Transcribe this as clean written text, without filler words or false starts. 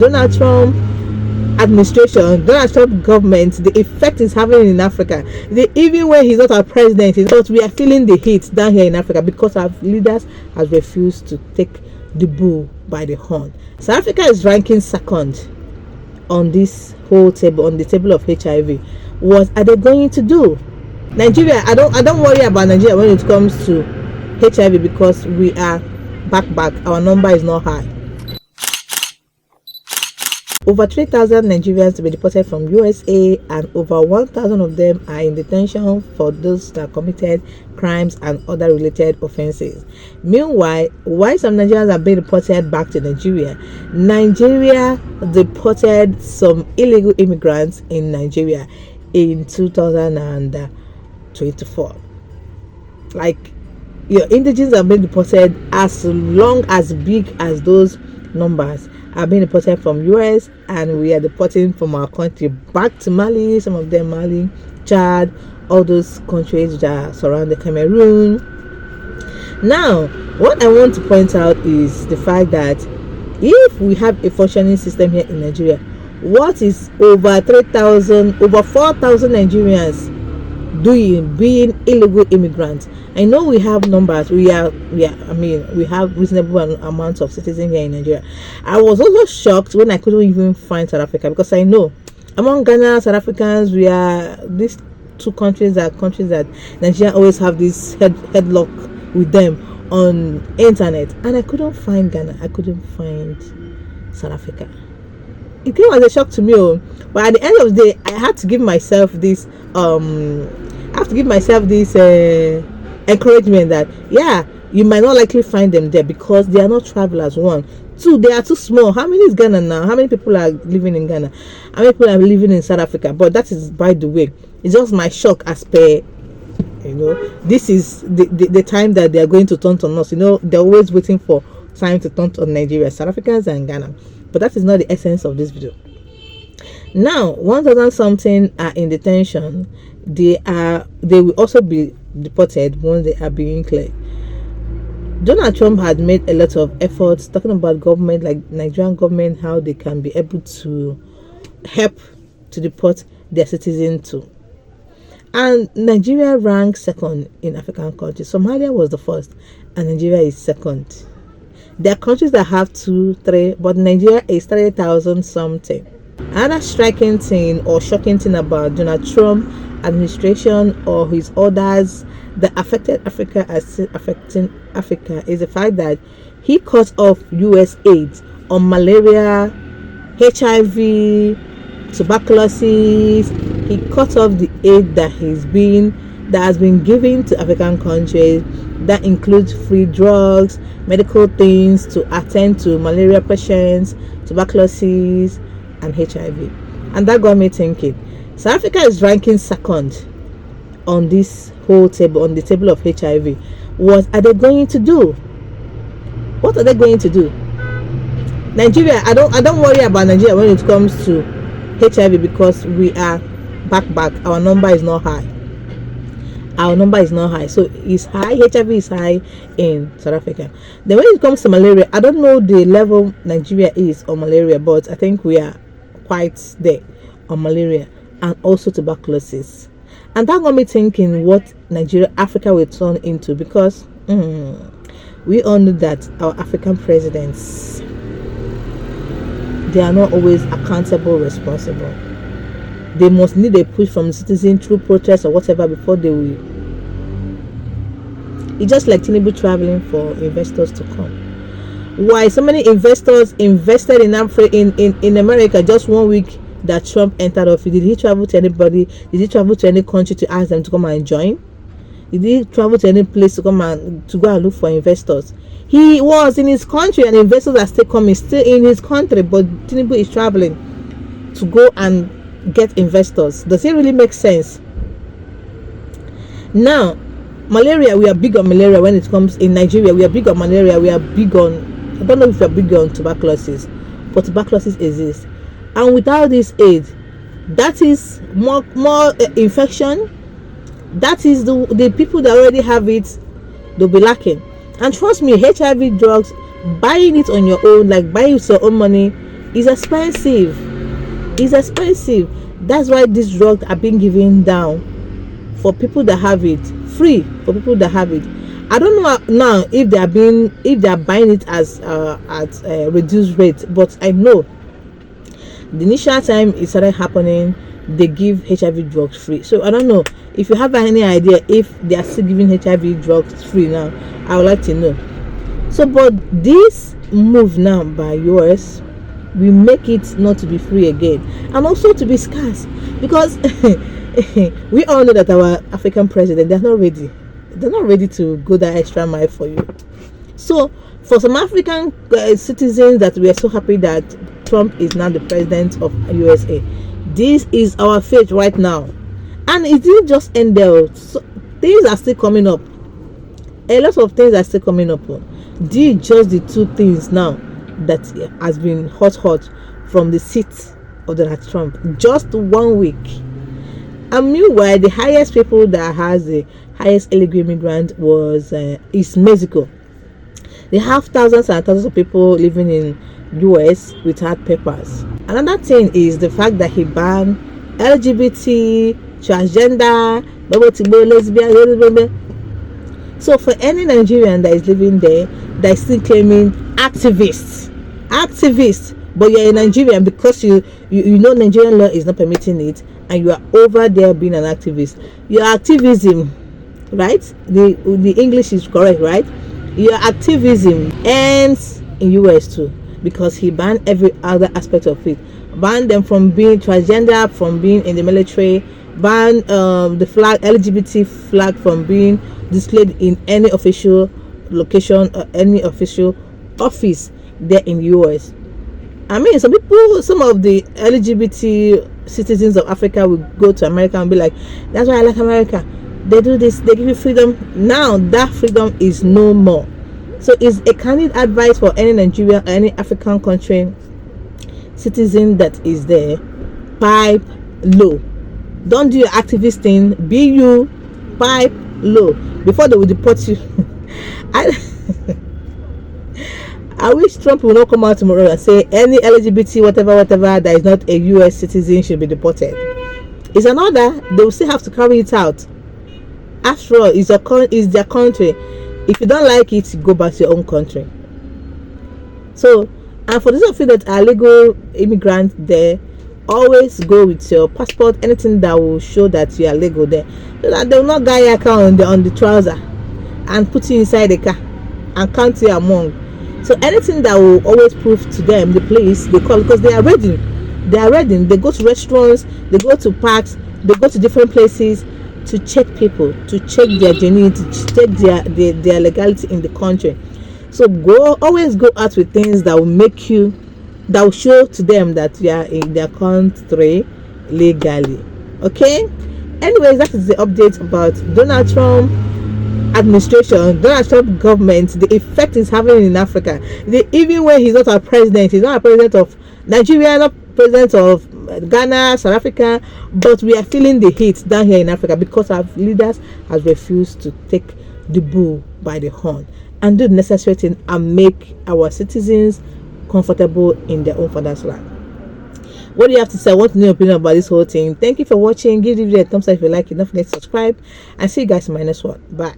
Donald Trump administration, Donald Trump government, the effect is having in Africa. Even when he's not our president, but we are feeling the heat down here in Africa because our leaders has refused to take the bull by the horn. South Africa is ranking second on this whole table, on the table of HIV. What are they going to do? Nigeria, I don't worry about Nigeria when it comes to HIV because we are back. Our number is not high. Over 3,000 Nigerians to be deported from USA, and over 1,000 of them are in detention for those that committed crimes and other related offenses. Meanwhile, while some Nigerians are being deported back to Nigeria, Nigeria deported some illegal immigrants in Nigeria in 2024. Like, your indigenous are being deported as long as big as those numbers are being deported from US, and we are deporting from our country back to Mali, some of them Mali, Chad, all those countries that surround the Cameroon. Now, what I want to point out is the fact that if we have a functioning system here in Nigeria, what is over 3,000, over 4,000 Nigerians doing being illegal immigrants? I know we have numbers, we have reasonable amounts of citizens here in Nigeria. I was also shocked when I couldn't even find South Africa, because I know among Ghana, South Africans, we are, these two countries are countries that Nigeria always have this headlock with them on internet, and I couldn't find Ghana, I couldn't find South Africa. It came as a shock to me, but at the end of the day, I had to give myself this encouragement that you might not likely find them there because they are not travelers. 1, 2, they are too small. How many is Ghana now? How many people are living in Ghana? How many people are living in South Africa? But that is, by the way, it's just my shock as per, this is the time that they are going to turn on us. They're always waiting for time to turn on Nigeria, South Africans and Ghana. But that is not the essence of this video. Now, 1,000 something are in detention. They will also be deported once they are being cleared. Donald Trump had made a lot of efforts talking about government, like Nigerian government, how they can be able to help to deport their citizens too. And Nigeria ranks second in African countries. Somalia was the first, and Nigeria is second. There are countries that have 2, 3, but Nigeria is 3,000 something. Another striking thing or shocking thing about Donald Trump administration or his orders that affected Africa as still affecting Africa is the fact that he cut off USAID on malaria, HIV, tuberculosis. He cut off the aid that has been given to African countries. That includes free drugs, medical things to attend to malaria patients, tuberculosis, and HIV. And that got me thinking, South Africa is ranking second on this whole table, on the table of HIV. What are they going to do? What are they going to do? Nigeria, I don't worry about Nigeria when it comes to HIV because we are back. Our number is not high. So it's high. HIV is high in South Africa. Then when it comes to malaria, I don't know the level Nigeria is on malaria, but I think we are quite there on malaria and also tuberculosis. And that got me thinking what Africa will turn into, because we all know that our African presidents, they are not always accountable, responsible. They must need a push from citizens through protests or whatever before they will. It's just like Tinubu traveling for investors to come. Why so many investors invested in America just 1 week that Trump entered office? Did he travel to anybody? Did he travel to any country to ask them to come and join? Did he travel to any place to go and look for investors? He was in his country and investors are still coming, still in his country, but Tinubu is traveling to go and get investors. Does it really make sense? Now, malaria, we are big on malaria when it comes in Nigeria. We are big on malaria. We are big on, I don't know if we are big on tuberculosis, but tuberculosis exists. And without this aid, that is more infection. That is the people that already have it, they'll be lacking. And trust me, HIV drugs, buying it on your own, like buying with your own money, It's expensive. It's expensive. That's why these drugs are being given down for people that have it, free for people that have it. I don't know now if they are buying it as at a reduced rate, but I know the initial time it started happening, they give HIV drugs free. So I don't know if you have any idea if they are still giving HIV drugs free now. I would like to know. So, but this move now by US will make it not to be free again, and also to be scarce, because we all know that our African president, they're not ready to go that extra mile for you. So for some African citizens that we are so happy that Trump is now the president of USA, this is our fate right now. And it didn't just end there. So things are still coming up. A lot of things are still coming up. These just the two things now that has been hot from the seat of Donald Trump. Just 1 week. And meanwhile, the highest people that has the highest illegal immigrant is Mexico. They have thousands and thousands of people living in US without papers. Another thing is the fact that he banned LGBT, transgender, lesbian. So for any Nigerian that is living there, that is still claiming activists, but you're a Nigerian because you know Nigerian law is not permitting it, and you are over there being an activist. Your activism, right? The English is correct, right? Your activism ends in US too, because he banned every other aspect of it. Banned them from being transgender, from being in the military, banned the flag, LGBT flag, from being displayed in any official location or any official office there in the US. I mean, some of the LGBT citizens of Africa will go to America and be like, that's why I like America. They do this, they give you freedom. Now that freedom is no more. So it's a candid advice for any Nigerian or any African country citizen that is there: pipe low. Don't do your activist thing. Be you, pipe low before they will deport you. I wish Trump will not come out tomorrow and say any LGBT whatever that is not a US citizen should be deported. It's an order. They will still have to carry it out. After all, it's their country. If you don't like it, go back to your own country. So, and for those of you that are legal immigrants there, always go with your passport, anything that will show that you are legal there, so that they will not guy your car on the trouser and put you inside the car and count you among. So anything that will always prove to them the place they call, because they are ready. They go to restaurants, they go to parks, they go to different places to check people, to check their genuinity, to check their legality in the country. So always go out with things that will show to them that you are in their country legally. Okay? Anyways, that is the update about Donald Trump administration, Donald Trump government, the effect it's having in Africa. Even when he's not a president, he's not a president of Nigeria, not president of Ghana, South Africa, but we are feeling the heat down here in Africa because our leaders have refused to take the bull by the horn and do the necessary thing and make our citizens comfortable in their own father's land. What do you have to say? I want to know your opinion about this whole thing. Thank you for watching. Give the video a thumbs up if you like it. Don't forget to subscribe, and see you guys in my next one. Bye.